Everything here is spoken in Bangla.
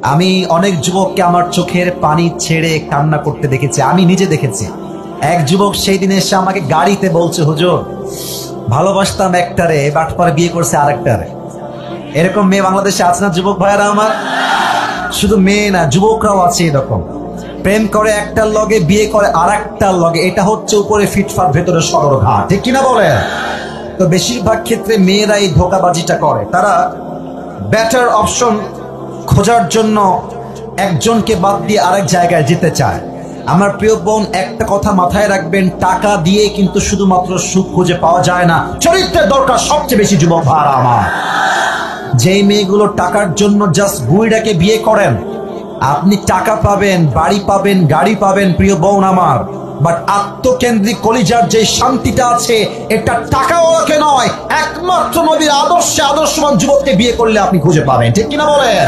আমি অনেক যুবককে আমার চোখের পানি ছেড়ে কান্না করতে দেখেছি, আমি নিজে দেখেছি। এক যুবক সেই দিন এসে আমাকে গাড়িতে বলছে, হুজুর ভালোবাসতাম একটারে, বাটপার বিয়ে করছে আরেকটারে। এরকম মেয়ে বাংলাদেশে আছে না যুবক ভাইয়ারা আমার? শুধু মেয়ে না, যুবকরাও আছে এরকম। প্রেম করে একটার লগে, বিয়ে করে আরেকটার লগে। এটা হচ্ছে উপরে ফিটফাট, ভেতরে সদরঘাট, ঠিক কিনা বলে? তো বেশিরভাগ ক্ষেত্রে মেয়েরা এই ধোঁকাবাজিটা করে। তারা বেটার অপশন খোঁজার জন্য একজনকে বাদ দিয়ে আরেক জায়গায় যেতে চায়। আমার প্রিয় বোন, একটা কথা মাথায় রাখবেন, টাকা দিয়ে কিন্তু শুধুমাত্র সুখ খুঁজে পাওয়া যায় না, চরিত্রের দরকার সবচেয়ে বেশি যুবক ভাড়া আমার। যেই মেয়েগুলো টাকার জন্য জাস্ট বুইড়াকে বিয়ে করেন, আপনি টাকা পাবেন, বাড়ি পাবেন, গাড়ি পাবেন প্রিয় বোন আমার, বাট আত্মকেন্দ্রিক কলিজার যে শান্তিটা আছে, এটা টাকাওয়ালাকে নয়, একমাত্র নবীর আদর্শে আদর্শবান যুবককে বিয়ে করলে আপনি খুঁজে পাবেন, ঠিক কিনা বলেন?